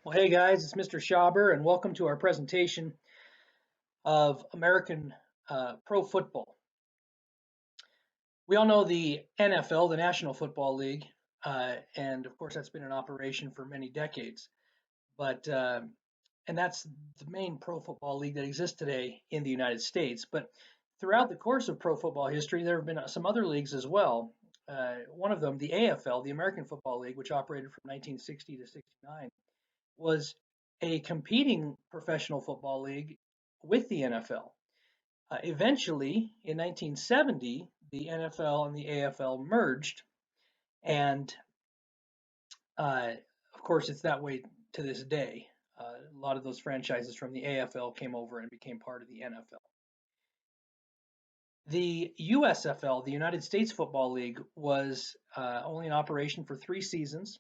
Well, hey guys, it's Mr. Schauber, and welcome to our presentation of American pro football. We all know the NFL, the National Football League, and of course that's been in operation for many decades. But and that's the main pro football league that exists today in the United States. But throughout the course of pro football history, there have been some other leagues as well. One of them, the AFL, the American Football League, which operated from 1960 to 69, was a competing professional football league with the NFL. Eventually, in 1970, the NFL and the AFL merged, and uh, of course, it's that way to this day. A lot of those franchises from the AFL came over and became part of the NFL. The USFL, the United States Football League, was only in operation for 3 seasons.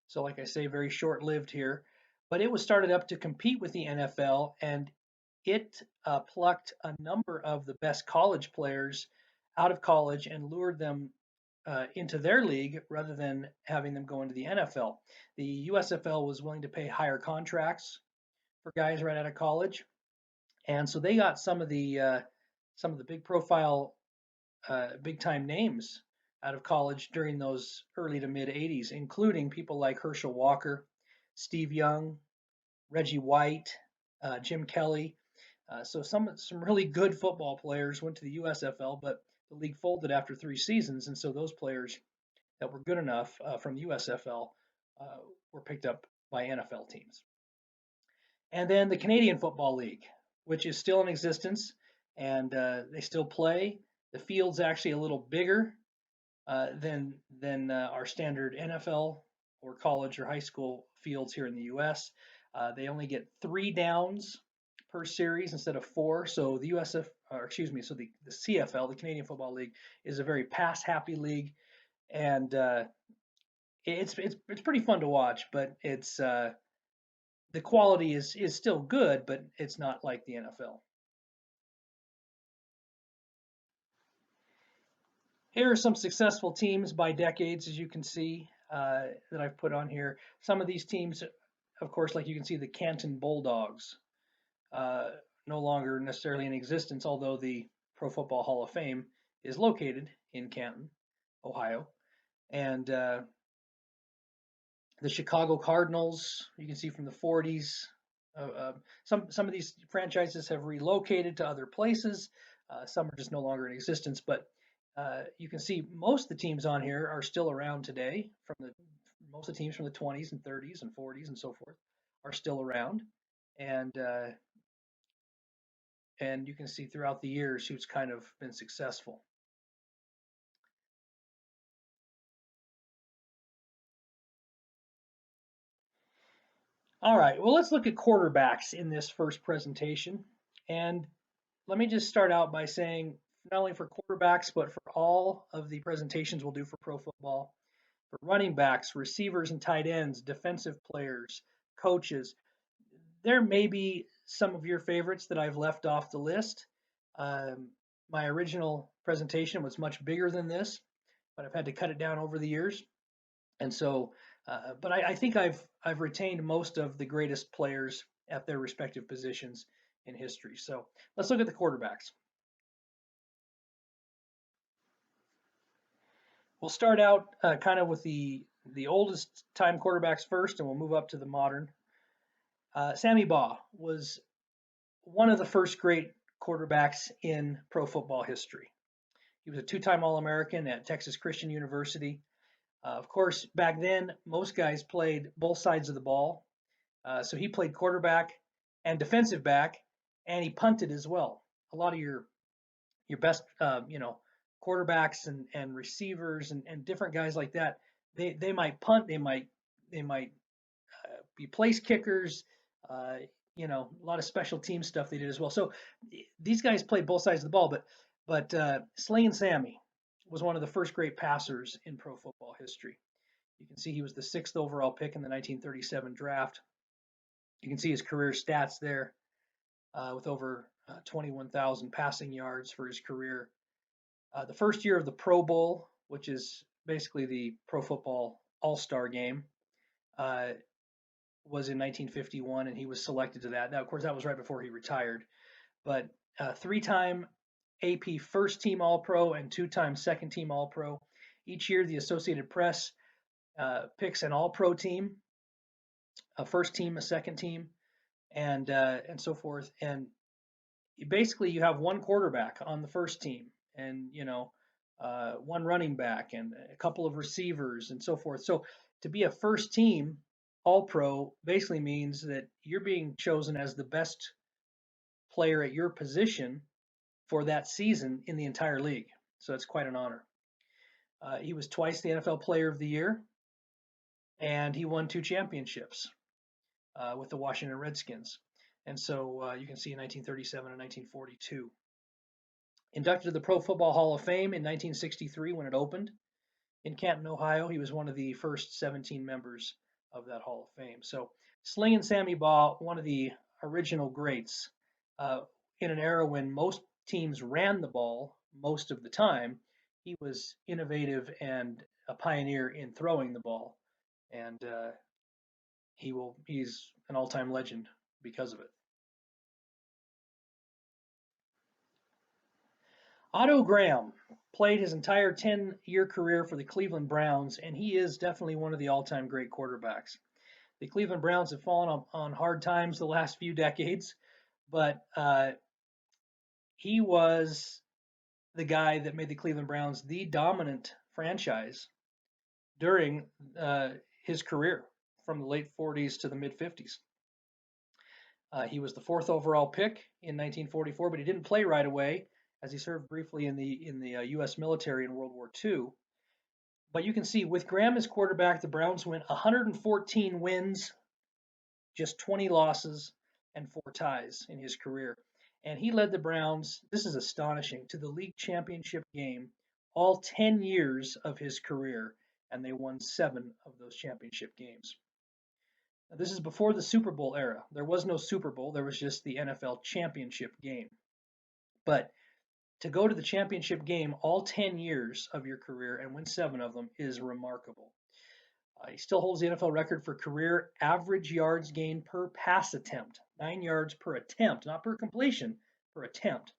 So, like I say, very short lived here. But it was started up to compete with the NFL, and it plucked a number of the best college players out of college and lured them into their league rather than having them go into the NFL. The USFL was willing to pay higher contracts for guys right out of college, and so they got some of the big profile, big time names out of college during those early to mid 80s, including people like Herschel Walker, Steve Young, Reggie White, Jim Kelly. So some really good football players went to the USFL, but the league folded after 3 seasons, and so those players that were good enough from the USFL uh, were picked up by NFL teams. And then the Canadian Football League, which is still in existence, and they still play. The field's actually a little bigger than our standard NFL or college or high school fields here in the U.S. They only get 3 downs per series instead of 4. So the USF, or excuse me, so the CFL, the Canadian Football League, is a very pass-happy league, and it's pretty fun to watch. But it's the quality is still good, but it's not like the NFL. Here are some successful teams by decades, as you can see, that I've put on here. Some of these teams, of course, like you can see, the Canton Bulldogs, uh, no longer necessarily in existence, although the Pro Football Hall of Fame is located in Canton, Ohio. And the Chicago Cardinals, you can see from the 40s. Some of these franchises have relocated to other places. Some are just no longer in existence, but you can see most of the teams on here are still around today. From the Most of the teams from the 20s and 30s and 40s and so forth are still around, and uh, and you can see throughout the years who's kind of been successful. All right, well, let's look at quarterbacks in this first presentation. And let me just start out by saying, not only for quarterbacks, but for all of the presentations we'll do for pro football, for running backs, receivers and tight ends, defensive players, coaches, there may be some of your favorites that I've left off the list. Um, my original presentation was much bigger than this, but I've had to cut it down over the years. And so, but I think I've retained most of the greatest players at their respective positions in history. So let's look at the quarterbacks. We'll start out kind of with the oldest time quarterbacks first, and we'll move up to the modern. Sammy Baugh was one of the first great quarterbacks in pro football history. He was a two-time All-American at Texas Christian University. Of course, back then, most guys played both sides of the ball. So he played quarterback and defensive back, and he punted as well. A lot of your best, quarterbacks and receivers and different guys like that, they might punt, they might be place kickers. Uh, a lot of special team stuff they did as well. So these guys played both sides of the ball, but Slinging Sammy was one of the first great passers in pro football history. You can see he was the sixth overall pick in the 1937 draft. You can see his career stats there with over 21,000 passing yards for his career. The first year of the Pro Bowl, which is basically the Pro Football All Star game, uh, was in 1951, and he was selected to that. Now, of course, that was right before he retired. But three-time AP first team All-Pro and two-time second team All-Pro. Each year, the Associated Press picks an All-Pro team, a first team, a second team, and so forth. And basically, you have one quarterback on the first team, and one running back, and a couple of receivers, and so forth. So to be a first team All-Pro basically means that you're being chosen as the best player at your position for that season in the entire league. So that's quite an honor. He was twice the NFL Player of the Year, and he won 2 championships with the Washington Redskins. And so you can see in 1937 and 1942. Inducted to the Pro Football Hall of Fame in 1963 when it opened in Canton, Ohio. He was one of the first 17 members of that Hall of Fame. So Slingin' Sammy Baugh, one of the original greats, in an era when most teams ran the ball most of the time. He was innovative and a pioneer in throwing the ball, and he's an all-time legend because of it. Otto Graham played his entire 10-year career for the Cleveland Browns, and he is definitely one of the all-time great quarterbacks. The Cleveland Browns have fallen on hard times the last few decades, but he was the guy that made the Cleveland Browns the dominant franchise during his career from the late 40s to the mid 50s. He was the 4th overall pick in 1944, but he didn't play right away as he served briefly in the U.S. military in World War II. But you can see with Graham as quarterback, the Browns went 114 wins, just 20 losses, and 4 ties in his career. And he led the Browns, this is astonishing, to the league championship game all 10 years of his career, and they won 7 of those championship games. Now, this is before the Super Bowl era. There was no Super Bowl, there was just the NFL championship game. But to go to the championship game all 10 years of your career and win 7 of them is remarkable. He still holds the NFL record for career average yards gained per pass attempt, 9 yards per attempt, not per completion, per attempt.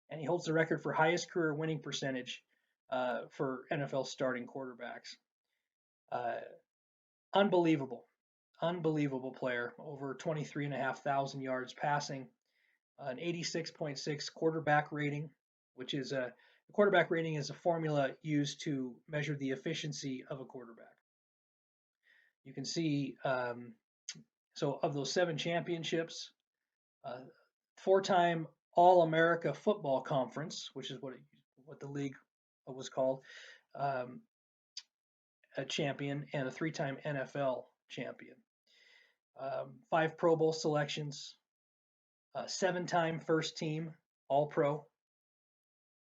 And he holds the record for highest career winning percentage for NFL starting quarterbacks. Unbelievable player, over 23,500 yards passing, an 86.6 quarterback rating, which is a quarterback rating is a formula used to measure the efficiency of a quarterback. You can see, so of those 7 championships, 4-time All-America Football Conference, which is what the league was called, a champion, and a 3-time NFL champion. 5 Pro Bowl selections, 7-time first team All-Pro,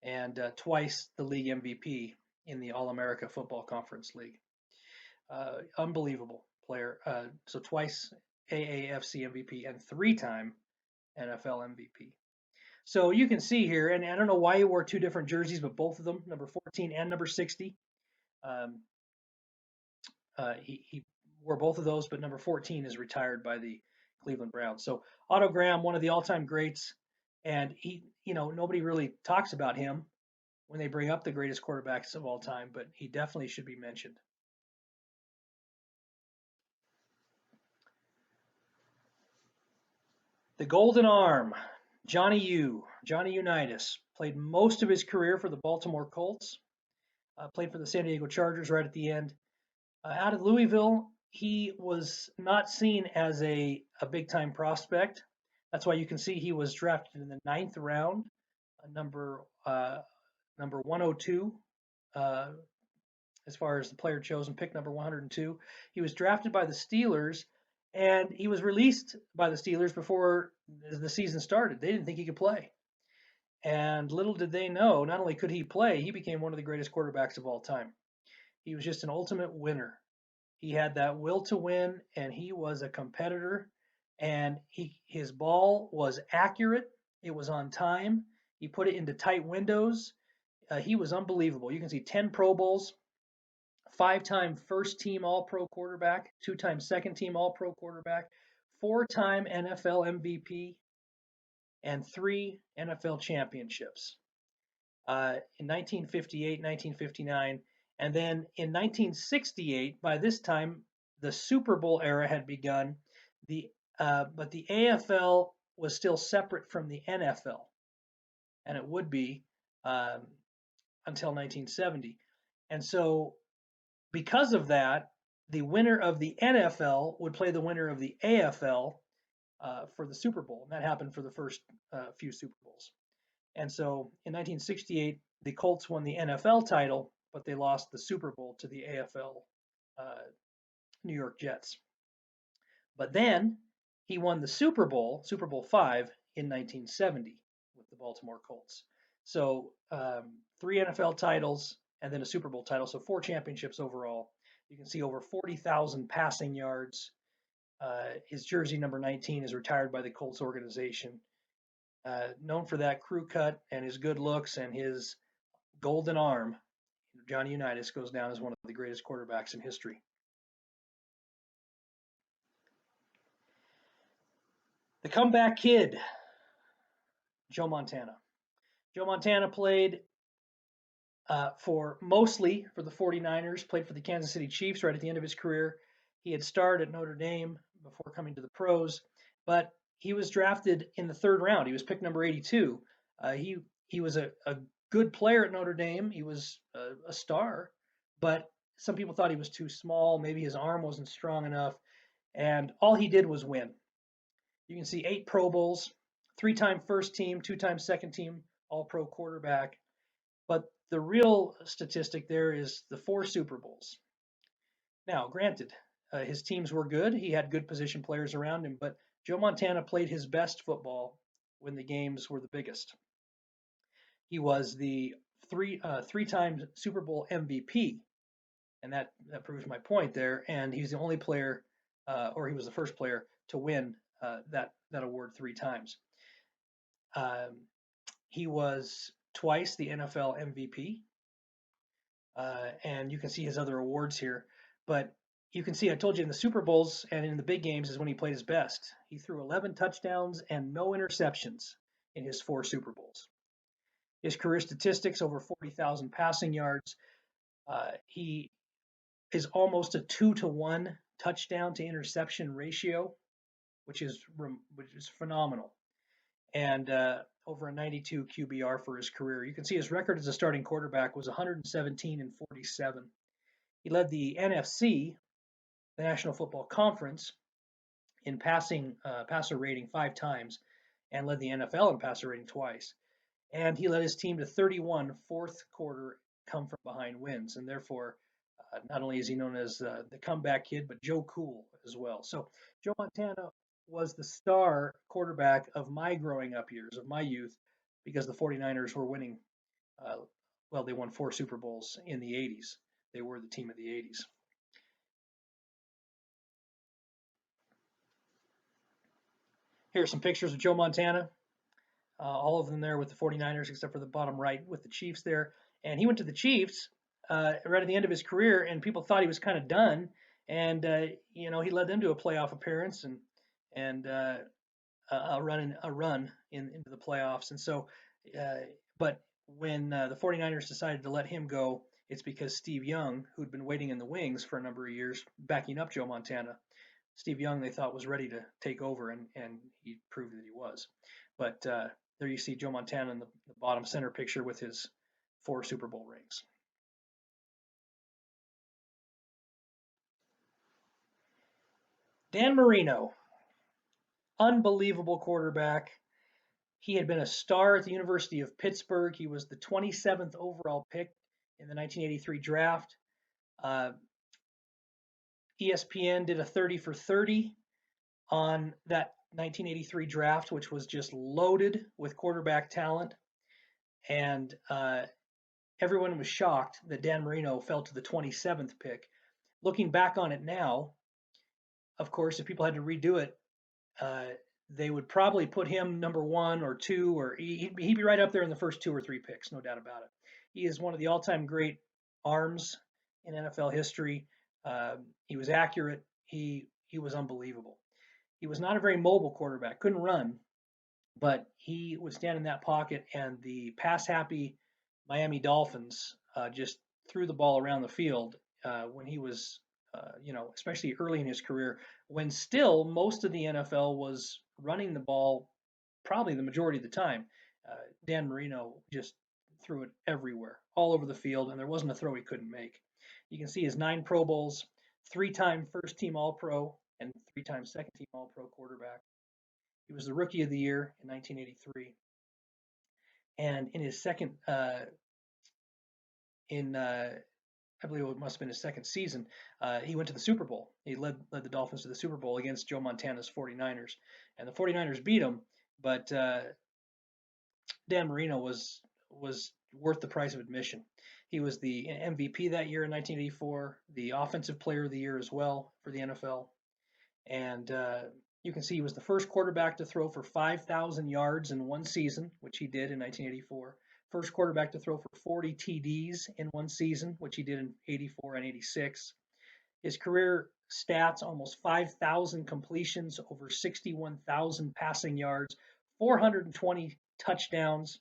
and twice the league MVP in the All-America Football Conference League. Unbelievable player. So twice AAFC MVP and 3-time NFL MVP. So you can see here, and I don't know why he wore 2 different jerseys, but both of them, number 14 and number 60. He wore both of those, but number 14 is retired by the Cleveland Browns. So Otto Graham, one of the all-time greats, and nobody really talks about him when they bring up the greatest quarterbacks of all time, but he definitely should be mentioned. The Golden Arm, Johnny Unitas, played most of his career for the Baltimore Colts, played for the San Diego Chargers right at the end. Out of Louisville, he was not seen as a big-time prospect. That's why you can see he was drafted in the 9th round, number 102, as far as the player chosen, pick number 102. He was drafted by the Steelers, and he was released by the Steelers before the season started. They didn't think he could play. And little did they know, not only could he play, he became one of the greatest quarterbacks of all time. He was just an ultimate winner. He had that will to win, and he was a competitor. And his ball was accurate. It was on time. He put it into tight windows. He was unbelievable. You can see 10 Pro Bowls, 5-time first team All Pro quarterback, 2-time second team All Pro quarterback, 4-time NFL MVP, and 3 NFL championships in 1958, 1959. And then in 1968, by this time, the Super Bowl era had begun, but the AFL was still separate from the NFL, and it would be until 1970. And so, because of that, the winner of the NFL would play the winner of the AFL for the Super Bowl. And that happened for the first few Super Bowls. And so in 1968, the Colts won the NFL title, but they lost the Super Bowl to the AFL New York Jets. But then he won the Super Bowl, Super Bowl V, in 1970 with the Baltimore Colts. So 3 NFL titles and then a Super Bowl title, so 4 championships overall. You can see over 40,000 passing yards. His jersey number 19 is retired by the Colts organization. Known for that crew cut and his good looks and his golden arm, Johnny Unitas goes down as one of the greatest quarterbacks in history. The comeback kid, Joe Montana. Joe Montana played mostly for the 49ers, played for the Kansas City Chiefs right at the end of his career. He had starred at Notre Dame before coming to the pros, but he was drafted in the 3rd round. He was picked number 82. He was a good player at Notre Dame. He was a star, but some people thought he was too small. Maybe his arm wasn't strong enough, and all he did was win. You can see 8 Pro Bowls, 3-time first team, 2-time second team All-Pro quarterback. But the real statistic there is the 4 Super Bowls. Now, granted, his teams were good. He had good position players around him, but Joe Montana played his best football when the games were the biggest. He was the 3-time Super Bowl MVP, and that proves my point there. And he's the only player, or he was the first player to win that award 3 times. He was twice the NFL MVP, and you can see his other awards here. But you can see, I told you, in the Super Bowls and in the big games is when he played his best. He threw 11 touchdowns and no interceptions in his 4 Super Bowls. His career statistics, over 40,000 passing yards. He is almost a 2-to-1 touchdown to interception ratio, which is phenomenal. And over a 92 QBR for his career. You can see his record as a starting quarterback was 117-47. He led the NFC, the National Football Conference, in passer rating 5 times, and led the NFL in passer rating twice. And he led his team to 31 fourth-quarter come-from-behind wins, and therefore, not only is he known as the comeback kid, but Joe Cool as well. So Joe Montana was the star quarterback of my growing up years, of my youth, because the 49ers were winning. They won 4 Super Bowls in the 80s. They were the team of the 80s. Here are some pictures of Joe Montana. All of them there with the 49ers, except for the bottom right with the Chiefs there. And he went to the Chiefs right at the end of his career, and people thought he was kind of done. And he led them to a playoff appearance and a run into the playoffs. And so, but when the 49ers decided to let him go, it's because Steve Young, who'd been waiting in the wings for a number of years, backing up Joe Montana. Steve Young, they thought, was ready to take over, and he proved that he was. But there you see Joe Montana in the bottom center picture with his 4 Super Bowl rings. Dan Marino, unbelievable quarterback. He had been a star at the University of Pittsburgh. He was the 27th overall pick in the 1983 draft. ESPN did a 30 for 30 on that 1983 draft, which was just loaded with quarterback talent. And everyone was shocked that Dan Marino fell to the 27th pick. Looking back on it now, of course, if people had to redo it, they would probably put him number 1 or 2, or he'd be right up there in the first 2 or 3 picks, no doubt about it. He is one of the all-time great arms in NFL history. He was accurate. He was unbelievable. He was not a very mobile quarterback, couldn't run, but he would stand in that pocket, and the pass happy Miami Dolphins just threw the ball around the field when he was, especially early in his career, when still most of the NFL was running the ball probably the majority of the time. Dan Marino just threw it everywhere, all over the field, and there wasn't a throw he couldn't make. You can see his 9 Pro Bowls, 3-time first team All Pro, and 3-time second team All Pro quarterback. He was the Rookie of the Year in 1983, and in his second, I believe it must have been his second season, he went to the Super Bowl. He led the Dolphins to the Super Bowl against Joe Montana's 49ers, and the 49ers beat him, but Dan Marino was worth the price of admission. He was the MVP that year in 1984, the Offensive Player of the Year as well for the NFL, and you can see he was the first quarterback to throw for 5,000 yards in one season, which he did in 1984. First quarterback to throw for 40 TDs in one season, which he did in 84 and 86. His career stats, almost 5,000 completions, over 61,000 passing yards, 420 touchdowns,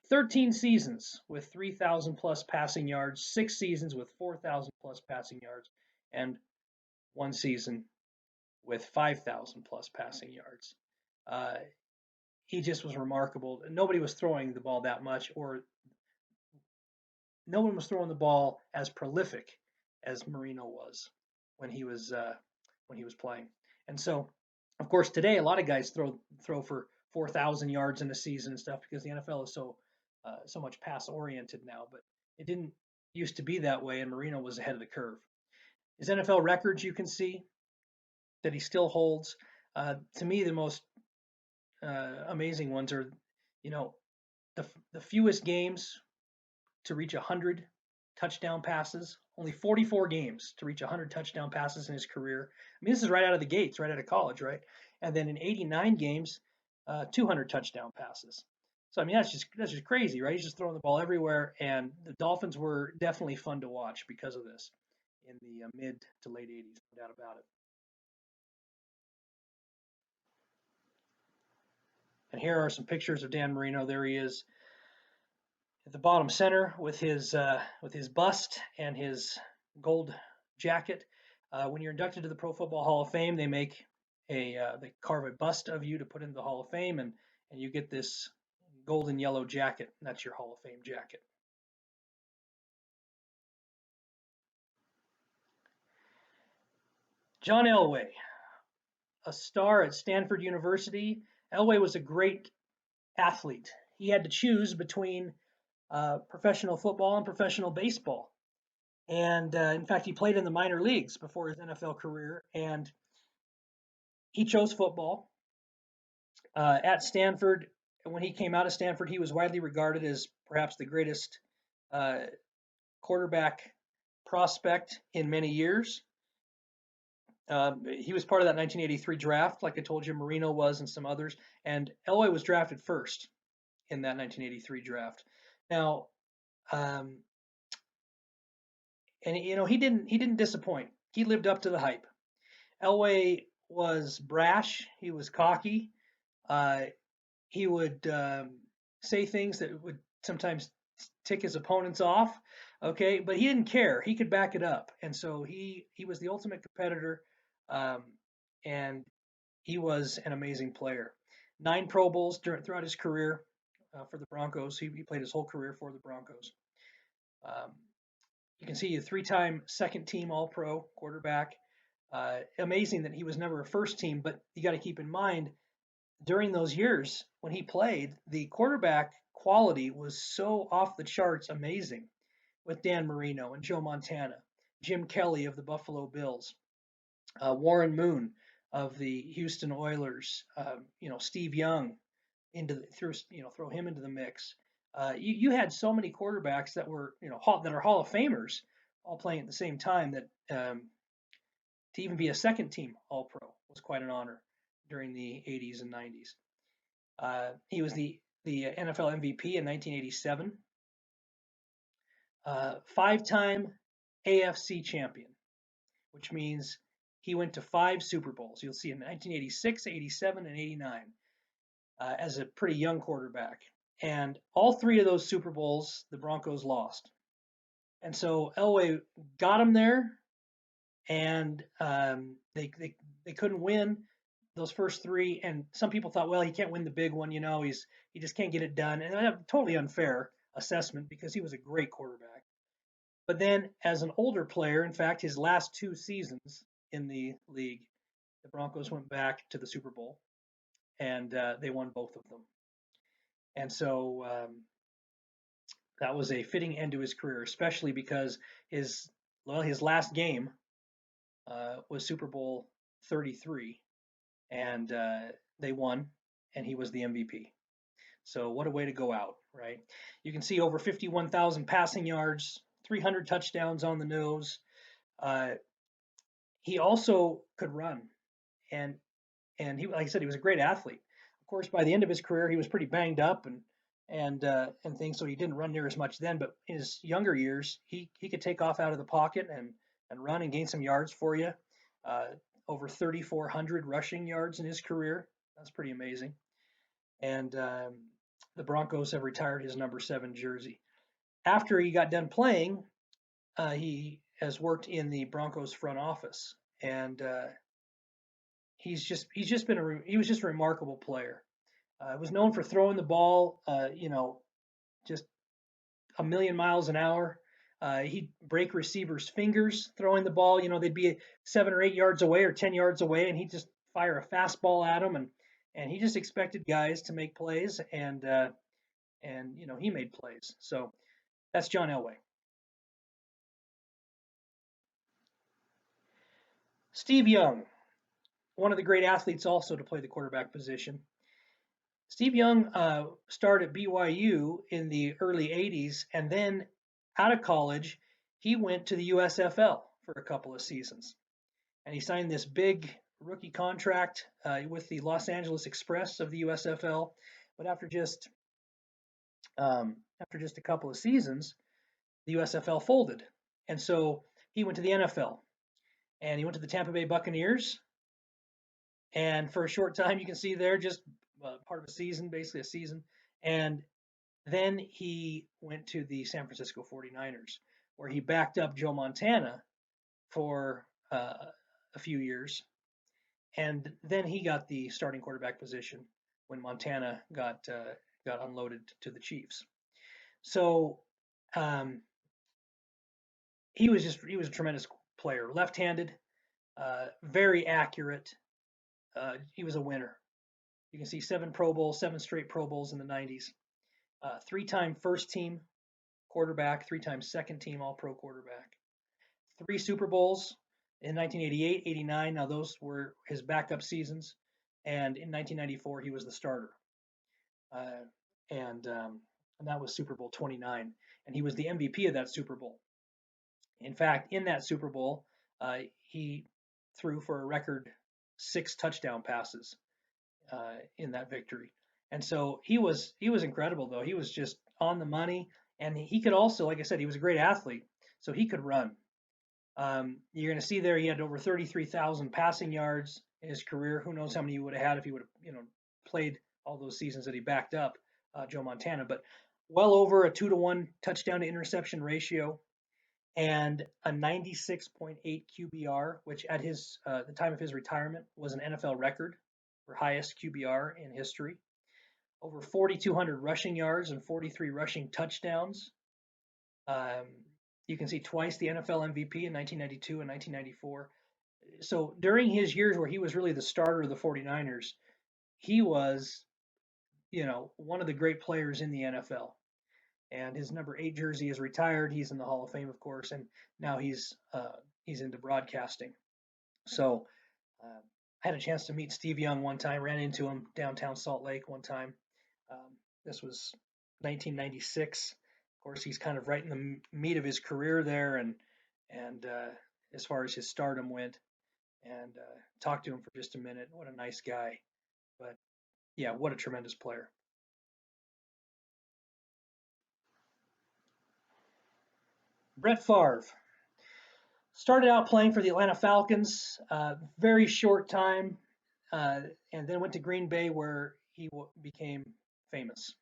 13 seasons with 3,000 plus passing yards, 6 seasons with 4,000 plus passing yards, and 1 season with 5,000 plus passing yards. He just was remarkable. Nobody was throwing the ball that much, or no one was throwing the ball as prolific as Marino was when he was playing. And so, of course, today a lot of guys throw for 4,000 yards in a season and stuff because the NFL is so much pass oriented now. But it didn't used to be that way, and Marino was ahead of the curve. His NFL records, you can see that he still holds. To me, the most amazing ones are, the fewest games to reach 100 touchdown passes. Only 44 games to reach 100 touchdown passes in his career. I mean, this is right out of the gates, right out of college, right? And then in 89 games, 200 touchdown passes. So I mean, that's just crazy, right? He's just throwing the ball everywhere, and the Dolphins were definitely fun to watch because of this in the mid to late 80s, no doubt about it. And here are some pictures of Dan Marino. There he is at the bottom center with his bust and his gold jacket. When you're inducted to the Pro Football Hall of Fame, they carve a bust of you to put into the Hall of Fame, and you get this golden yellow jacket. That's your Hall of Fame jacket. John Elway, a star at Stanford University. Elway was a great athlete. He had to choose between professional football and professional baseball. And in fact, he played in the minor leagues before his NFL career, and he chose football. At Stanford, when he came out of Stanford, he was widely regarded as perhaps the greatest quarterback prospect in many years. He was part of that 1983 draft, like I told you, Marino was, and some others. And Elway was drafted first in that 1983 draft. Now, and he didn't disappoint. He lived up to the hype. Elway was brash. He was cocky. He would say things that would sometimes tick his opponents off. Okay, but he didn't care. He could back it up, and so he was the ultimate competitor, and he was an amazing player. 9 Pro Bowls throughout his career for the Broncos. He played his whole career for the Broncos. You can see a 3-time second team All-Pro quarterback. Amazing that he was never a first team, but you got to keep in mind during those years when he played, the quarterback quality was so off the charts amazing with Dan Marino and Joe Montana, Jim Kelly of the Buffalo Bills, Warren Moon of the Houston Oilers, Steve Young throw him into the mix. You had so many quarterbacks that were that are Hall of Famers all playing at the same time that to even be a second team All Pro was quite an honor during the 80s and 90s. He was the NFL MVP in 1987. 5-time AFC champion, which means he went to 5 Super Bowls. You'll see in 1986, 87, and 89 as a pretty young quarterback. And all 3 of those Super Bowls, the Broncos lost. And so Elway got him there, and they couldn't win those first 3. And some people thought, well, he can't win the big one, he just can't get it done. And a totally unfair assessment because he was a great quarterback. But then, as an older player, in fact, his last 2 seasons in the league, the Broncos went back to the Super Bowl, and they won both of them. And so that was a fitting end to his career, especially because his last game was Super Bowl 33, and they won, and he was the MVP. So what a way to go out, right? You can see over 51,000 passing yards, 300 touchdowns on the nose. He also could run, and he, like I said, he was a great athlete. Of course, by the end of his career, he was pretty banged up and things, so he didn't run near as much then. But in his younger years, he could take off out of the pocket and run and gain some yards for you. Over 3,400 rushing yards in his career. That's pretty amazing. And the Broncos have retired his number 7 jersey. After he got done playing, he has worked in the Broncos front office, and he was just a remarkable player. Was known for throwing the ball, just a million miles an hour. He'd break receivers' fingers throwing the ball. They'd be 7 or 8 yards away or 10 yards away, and he'd just fire a fastball at them, and he just expected guys to make plays, and he made plays. So that's John Elway. Steve Young, one of the great athletes also to play the quarterback position. Steve Young started at BYU in the early 80s, and then out of college, he went to the USFL for a couple of seasons. And he signed this big rookie contract with the Los Angeles Express of the USFL. But after just a couple of seasons, the USFL folded. And so he went to the NFL. And he went to the Tampa Bay Buccaneers. And for a short time, you can see there just part of a season, basically a season. And then he went to the San Francisco 49ers, where he backed up Joe Montana for a few years. And then he got the starting quarterback position when Montana got unloaded to the Chiefs. So he was a tremendous player, left-handed, very accurate. He was a winner. You can see 7 Pro Bowls, 7 straight Pro Bowls in the 90s. 3-time first team quarterback, 3-time second team All-Pro quarterback. 3 Super Bowls in 1988, 89. Now those were his backup seasons, and in 1994 he was the starter. And that was Super Bowl 29, and he was the MVP of that Super Bowl. In fact, in that Super Bowl, he threw for a record 6 touchdown passes in that victory. And so he was incredible, though. He was just on the money, and he could also, like I said, he was a great athlete, so he could run. You're going to see there he had over 33,000 passing yards in his career. Who knows how many he would have had if he would have played all those seasons that he backed up Joe Montana, but well over a 2-to-1 touchdown to interception ratio, and a 96.8 QBR, which at the time of his retirement was an NFL record for highest QBR in history. Over 4,200 rushing yards and 43 rushing touchdowns. You can see twice the NFL MVP in 1992 and 1994. So during his years where he was really the starter of the 49ers, he was, one of the great players in the NFL. And his number 8 jersey is retired. He's in the Hall of Fame, of course, and now he's into broadcasting. So I had a chance to meet Steve Young one time, ran into him downtown Salt Lake one time. This was 1996. Of course, he's kind of right in the meat of his career there, and as far as his stardom went, and talked to him for just a minute. What a nice guy. But yeah, what a tremendous player. Brett Favre started out playing for the Atlanta Falcons, very short time, uh, and then went to Green Bay where he became famous.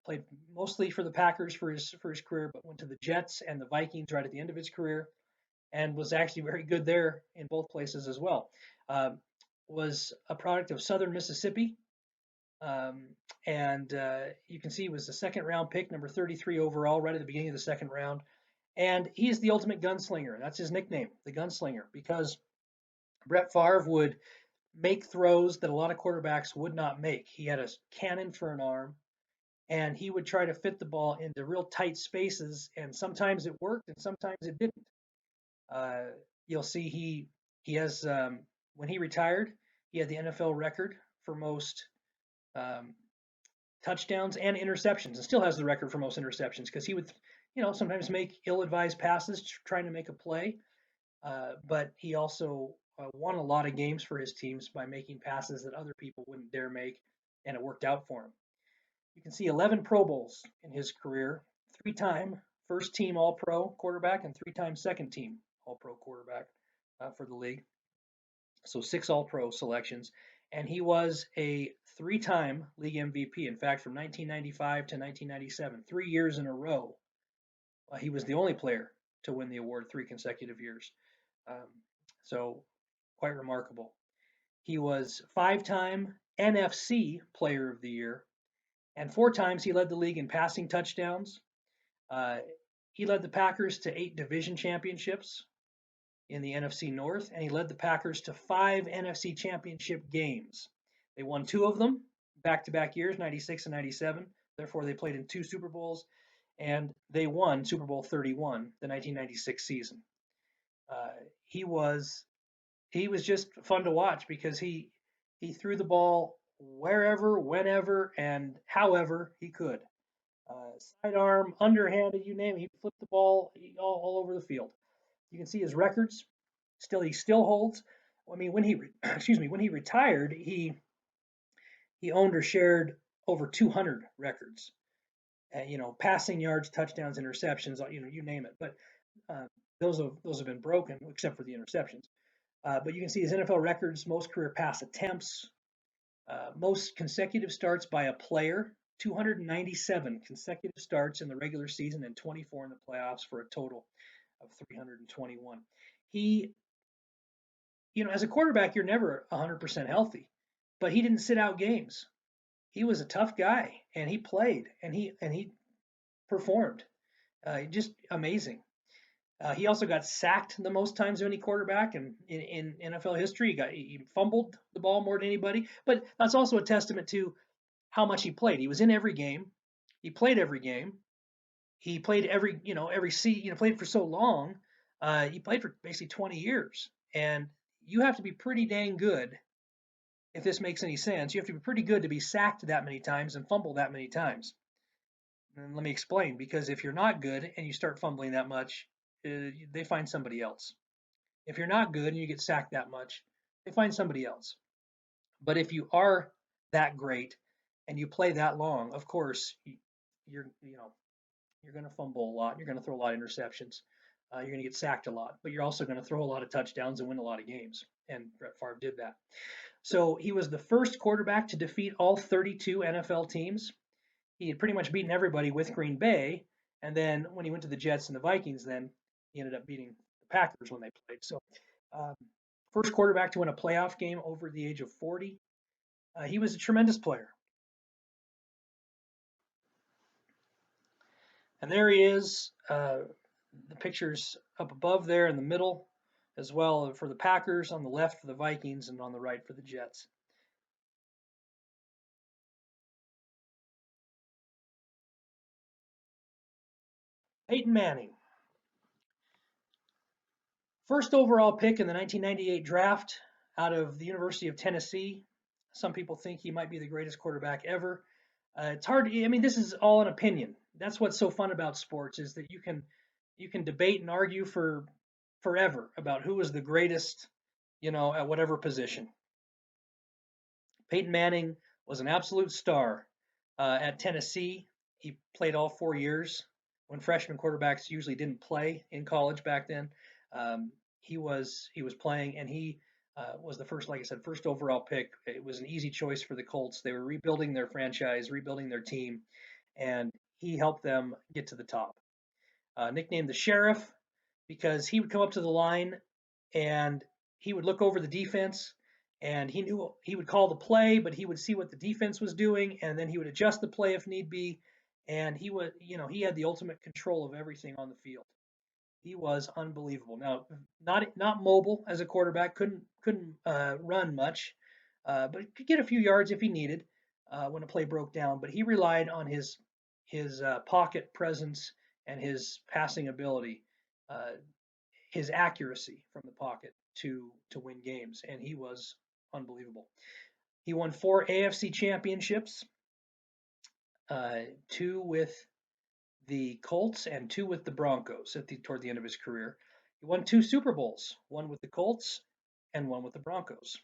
Played mostly for the Packers for his career, but went to the Jets and the Vikings right at the end of his career, and was actually very good there in both places as well. Um, was a product of Southern Mississippi, um, and you can see he was the second round pick, number 33 overall, right at the beginning of the second round. And he's the ultimate gunslinger. That's his nickname, the gunslinger, because Brett Favre would make throws that a lot of quarterbacks would not make. He had a cannon for an arm, and he would try to fit the ball into real tight spaces, and sometimes it worked, and sometimes it didn't. Uh, you'll see he has when he retired, he had the NFL record for most um, touchdowns and interceptions, and still has the record for most interceptions because he would, sometimes make ill-advised passes trying to make a play. But he also won a lot of games for his teams by making passes that other people wouldn't dare make, and it worked out for him. You can see 11 Pro Bowls in his career, 3-time first team All Pro quarterback, and 3-time second team All Pro quarterback for the league. So 6 All Pro selections. And he was a 3-time league MVP. In fact, from 1995 to 1997, 3 years in a row, he was the only player to win the award 3 consecutive years. Um, so quite remarkable. He was 5-time NFC Player of the Year, and 4 times he led the league in passing touchdowns. Uh, he led the Packers to 8 division championships in the NFC North, and he led the Packers to 5 NFC championship games. They won 2 of them back-to-back years, 96 and 97. Therefore, they played in 2 Super Bowls, and they won Super Bowl 31, the 1996 season. Uh, he was he was just fun to watch because he threw the ball wherever, whenever, and however he could. Sidearm, underhanded, you name it. He flipped the ball all over the field. You can see his records. He still holds. I mean, when he when he retired, he owned or shared over 200 records. Passing yards, touchdowns, interceptions, you name it. But uh, those have been broken, except for the interceptions. But you can see his NFL records: most career pass attempts, most consecutive starts by a player, 297 consecutive starts in the regular season and 24 in the playoffs for a total of 321. He, as a quarterback, you're never 100% healthy, but he didn't sit out games. He was a tough guy, and he played, and he performed. Just amazing. He also got sacked the most times of any quarterback in NFL history. He fumbled the ball more than anybody, but that's also a testament to how much he played. He was in every game. He played every game. He played every season. Played for so long. He played for basically 20 years, and you have to be pretty dang good if this makes any sense. You have to be pretty good to be sacked that many times and fumble that many times. And let me explain, because if you're not good and you start fumbling that much, they find somebody else. If you're not good and you get sacked that much, they find somebody else. But if you are that great and you play that long, of course, you're going to fumble a lot. You're going to throw a lot of interceptions. You're going to get sacked a lot, but you're also going to throw a lot of touchdowns and win a lot of games. And Brett Favre did that. So he was the first quarterback to defeat all 32 NFL teams. He had pretty much beaten everybody with Green Bay. And then when he went to the Jets and the Vikings, then he ended up beating the Packers when they played. So, um, first quarterback to win a playoff game over the age of 40. He was a tremendous player. And there he is. The pictures up above there in the middle, as well for the Packers, on the left for the Vikings, and on the right for the Jets. Peyton Manning, first overall pick in the 1998 draft out of the University of Tennessee. Some people think he might be the greatest quarterback ever. It's hard. I mean, this is all an opinion. That's what's so fun about sports, is that you can debate and argue for forever about who is the greatest, at whatever position. Peyton Manning was an absolute star at Tennessee. He played all 4 years when freshman quarterbacks usually didn't play in college back then. He was playing, and he was the first, like I said, first overall pick. It was an easy choice for the Colts. They were rebuilding their franchise, rebuilding their team, and he helped them get to the top. Nicknamed the Sheriff because he would come up to the line and he would look over the defense and he knew he would call the play, but he would see what the defense was doing and then he would adjust the play if need be. And he would, he had the ultimate control of everything on the field. He was unbelievable. Now, not mobile as a quarterback, couldn't run much, but could get a few yards if he needed when a play broke down. But he relied on his pocket presence and his passing ability, uh, his accuracy from the pocket to win games, and he was unbelievable. He won 4 AFC championships, two with the Colts and two with the Broncos toward the end of his career. He won 2 Super Bowls, one with the Colts and one with the Broncos.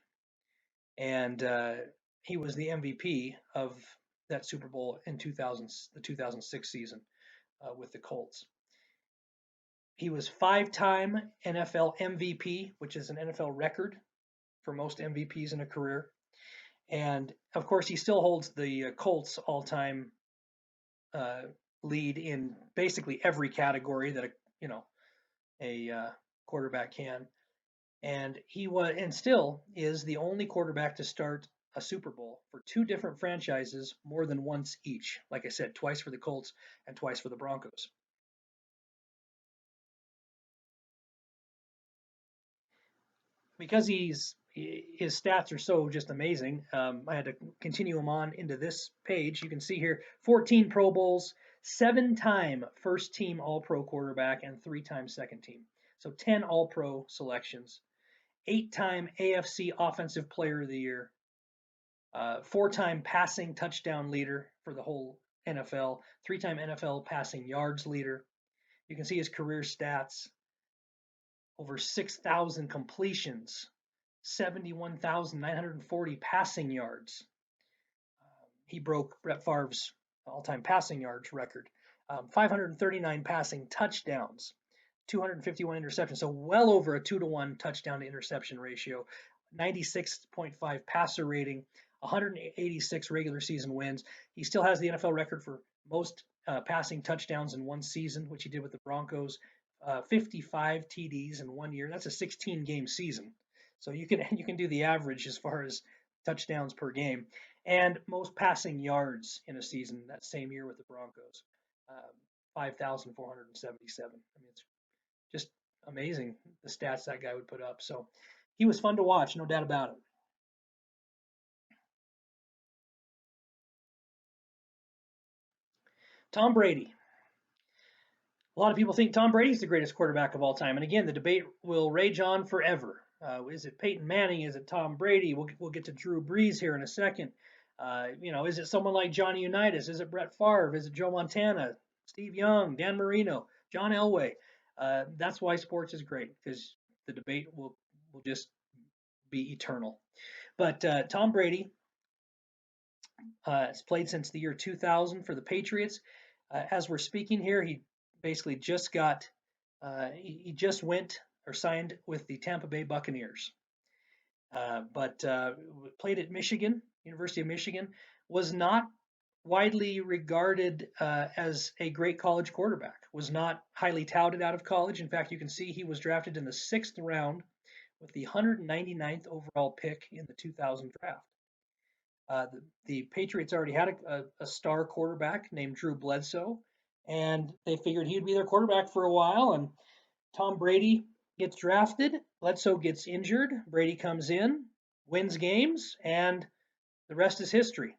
And he was the MVP of that Super Bowl in the 2006 season with the Colts. He was 5-time NFL MVP, which is an NFL record for most MVPs in a career. And of course, he still holds the Colts all-time uh, lead in basically every category that a quarterback can. And he was and still is the only quarterback to start a Super Bowl for 2 different franchises more than once each. Like I said, twice for the Colts and twice for the Broncos. Because his stats are so just amazing, I had to continue him on into this page. You can see here 14 Pro Bowls, 7-time first team All Pro quarterback, and 3-time second team. So 10 All Pro selections, 8-time AFC Offensive Player of the Year, 4-time passing touchdown leader for the whole NFL, 3-time NFL passing yards leader. You can see his career stats: over 6,000 completions, 71,940 passing yards. He broke Brett Favre's all-time passing yards record. 539 passing touchdowns, 251 interceptions, so well over a 2-to-1 touchdown to interception ratio, 96.5 passer rating, 186 regular season wins. He still has the NFL record for most passing touchdowns in one season, which he did with the Broncos. 55 TDs in 1 year. That's a 16-game season. So you can do the average as far as touchdowns per game, and most passing yards in a season that same year with the Broncos, 5,477. I mean, it's just amazing the stats that guy would put up. So he was fun to watch, no doubt about it. Tom Brady. A lot of people think Tom Brady's the greatest quarterback of all time, and again, the debate will rage on forever. Is it Peyton Manning? Is it Tom Brady? We'll get to Drew Brees here in a second. Is it someone like Johnny Unitas? Is it Brett Favre? Is it Joe Montana? Steve Young? Dan Marino? John Elway? That's why sports is great, because the debate will just be eternal. But Tom Brady has played since the year 2000 for the Patriots. As we're speaking here, he basically he just went or signed with the Tampa Bay Buccaneers. But played at Michigan, University of Michigan, was not widely regarded as a great college quarterback, was not highly touted out of college. In fact, you can see he was drafted in the 6th round with the 199th overall pick in the 2000 draft. The Patriots already had a star quarterback named Drew Bledsoe, and they figured he'd be their quarterback for a while. And Tom Brady gets drafted, Bledsoe gets injured, Brady comes in, wins games, and the rest is history.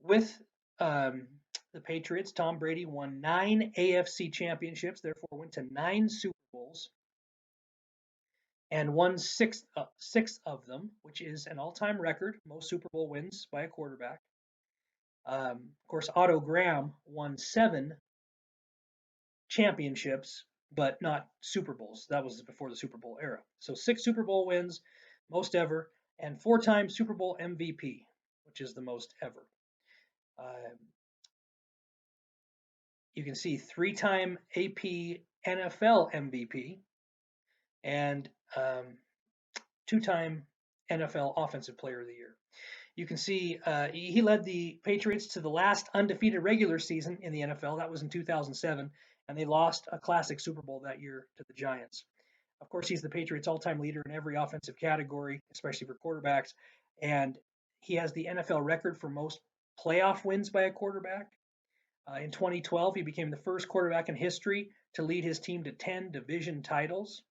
With the Patriots, Tom Brady won 9 AFC championships, therefore went to 9 Super Bowls, and won six of them, which is an all-time record, most Super Bowl wins by a quarterback. Of course, Otto Graham won 7 championships, but not Super Bowls. That was before the Super Bowl era. So 6 Super Bowl wins, most ever, and 4-time Super Bowl MVP, which is the most ever. You can see 3-time AP NFL MVP and 2-time NFL Offensive Player of the Year. You can see he led the Patriots to the last undefeated regular season in the NFL. That was in 2007, and they lost a classic Super Bowl that year to the Giants. Of course, he's the Patriots' all-time leader in every offensive category, especially for quarterbacks, and he has the NFL record for most playoff wins by a quarterback. In 2012, he became the first quarterback in history to lead his team to 10 division titles.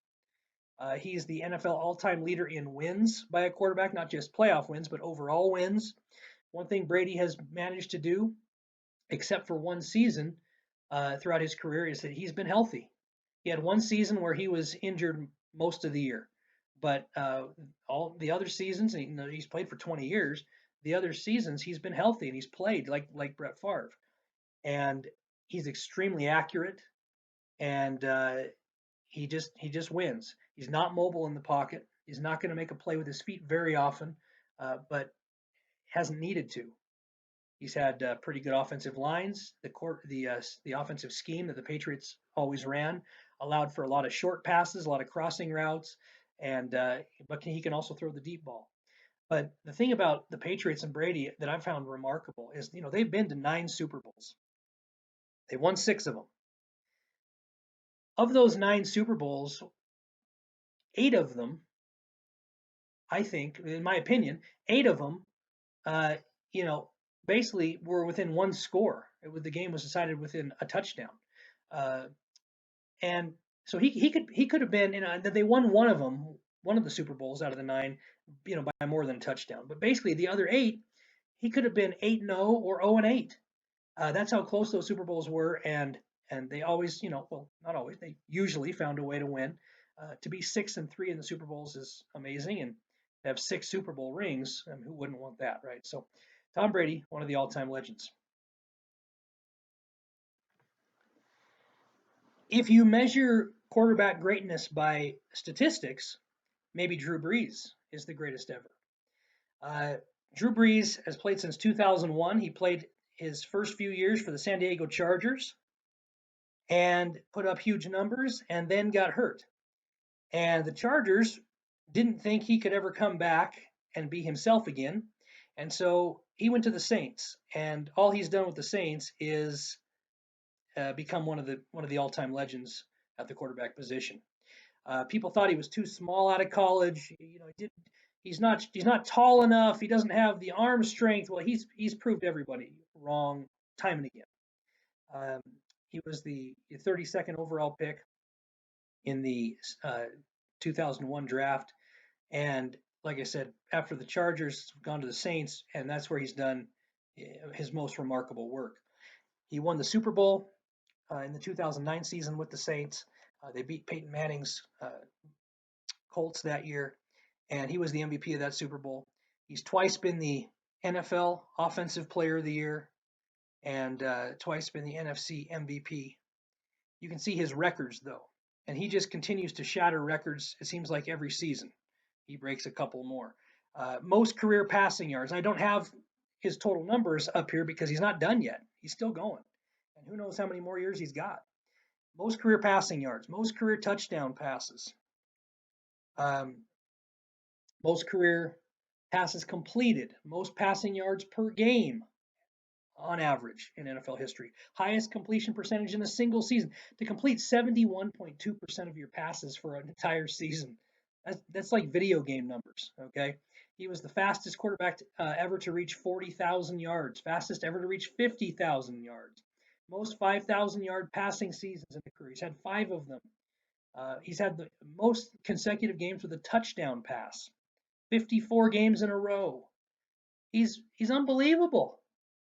He's the NFL all-time leader in wins by a quarterback, not just playoff wins, but overall wins. One thing Brady has managed to do, except for one season throughout his career, is that he's been healthy. He had one season where he was injured most of the year, but all the other seasons, he's played for 20 years. The other seasons, he's been healthy and he's played like Brett Favre, and he's extremely accurate, and he just wins. He's not mobile in the pocket. He's not going to make a play with his feet very often, but hasn't needed to. He's had pretty good offensive lines. The offensive scheme that the Patriots always ran allowed for a lot of short passes, a lot of crossing routes, and but he can also throw the deep ball. But the thing about the Patriots and Brady that I found remarkable is, they've been to 9 Super Bowls. They won 6 of them. Of those 9 Super Bowls, 8 of them, I think, in my opinion, 8 of them, uh, you know, basically were within one score. The game was decided within a touchdown, uh, and so he could have been. They won one of them, one of the Super Bowls out of the 9, by more than a touchdown. But basically, the other 8, he could have been 8-0 or 0-8. That's how close those Super Bowls were, and they always, well, not always, they usually found a way to win. To be 6-3 in the Super Bowls is amazing, and to have 6 Super Bowl rings, I mean, who wouldn't want that, right? So, Tom Brady, one of the all-time legends. If you measure quarterback greatness by statistics, maybe Drew Brees is the greatest ever. Drew Brees has played since 2001. He played his first few years for the San Diego Chargers and put up huge numbers and then got hurt. And the Chargers didn't think he could ever come back and be himself again. And so he went to the Saints. And all he's done with the Saints is become one of the all-time legends at the quarterback position. People thought he was too small out of college. He's not tall enough. He doesn't have the arm strength. Well, he's proved everybody wrong time and again. He was the 32nd overall pick in the 2001 draft, and like I said, after the Chargers, gone to the Saints, and that's where he's done his most remarkable work. He won the Super Bowl in the 2009 season with the Saints. They beat Peyton Manning's Colts that year, and he was the MVP of that Super Bowl. He's twice been the NFL Offensive Player of the Year and twice been the NFC MVP. You can see his records, though, and he just continues to shatter records, it seems like every season. He breaks a couple more. Most career passing yards. I don't have his total numbers up here because he's not done yet. He's still going. And who knows how many more years he's got. Most career passing yards, most career touchdown passes, most career passes completed, most passing yards per game on average in NFL history, highest completion percentage in a single season, to complete 71.2% of your passes for an entire season. That's like video game numbers, okay? He was the fastest quarterback ever to reach 40,000 yards, fastest ever to reach 50,000 yards, most 5,000-yard passing seasons in the career. He's had 5 of them. He's had the most consecutive games with a touchdown pass, 54 games in a row. He's unbelievable.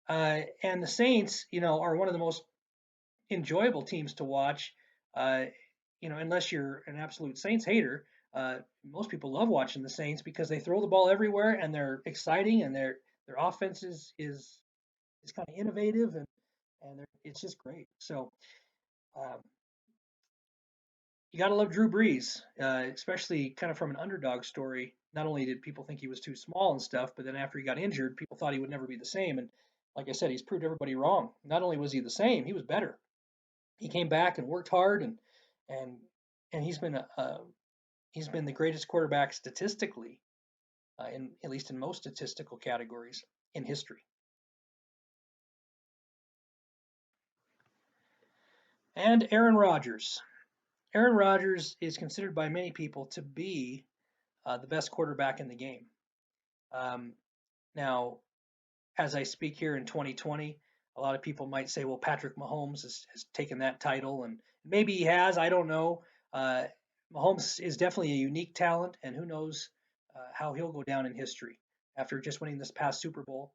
And the Saints, are one of the most enjoyable teams to watch. Unless you're an absolute Saints hater, most people love watching the Saints because they throw the ball everywhere and they're exciting, and their offense is kind of innovative, and it's just great. So you got to love Drew Brees, especially kind of from an underdog story. Not only did people think he was too small and stuff, but then after he got injured, people thought he would never be the same. And like I said, he's proved everybody wrong. Not only was he the same, he was better. he came back and worked hard, and and he's been the greatest quarterback statistically, in at least in most statistical categories in history. And Aaron Rodgers. Aaron Rodgers is considered by many people to be the best quarterback in the game. Um, Now, as I speak here in 2020, a lot of people might say, well, Patrick Mahomes has taken that title, and maybe he has. I don't know. Uh, Mahomes is definitely a unique talent, and who knows how he'll go down in history after just winning this past Super Bowl.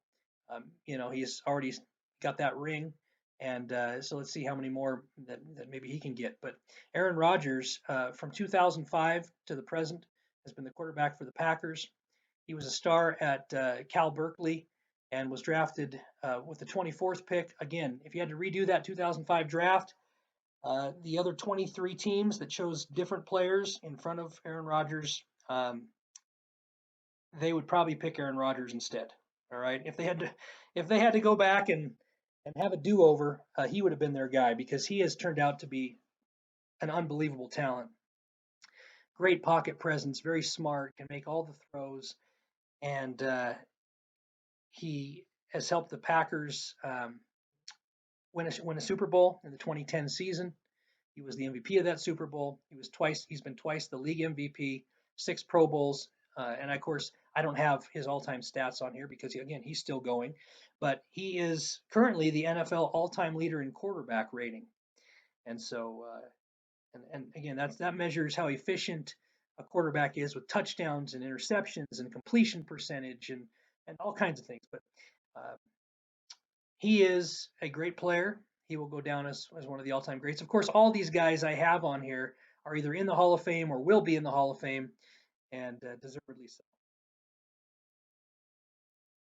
He's already got that ring, and so let's see how many more that maybe he can get. But Aaron Rodgers, from 2005 to the present, has been the quarterback for the Packers. He was a star at Cal Berkeley and was drafted with the 24th pick. Again, if you had to redo that 2005 draft, the other 23 teams that chose different players in front of Aaron Rodgers, they would probably pick Aaron Rodgers instead. All right, if they had to go back and have a do-over, he would have been their guy because he has turned out to be an unbelievable talent. Great pocket presence, very smart, can make all the throws, and he has helped the Packers win a Super Bowl in the 2010 season. He was the MVP of that Super Bowl. He's been twice the league MVP, 6 Pro Bowls, and of course I don't have his all-time stats on here because again he's still going, but he is currently the NFL all-time leader in quarterback rating, and so and again that measures how efficient a quarterback is with touchdowns and interceptions and completion percentage and all kinds of things. But uh, he is a great player. He will go down as one of the all-time greats. Of course, all these guys I have on here are either in the Hall of Fame or will be in the Hall of Fame, and deservedly so.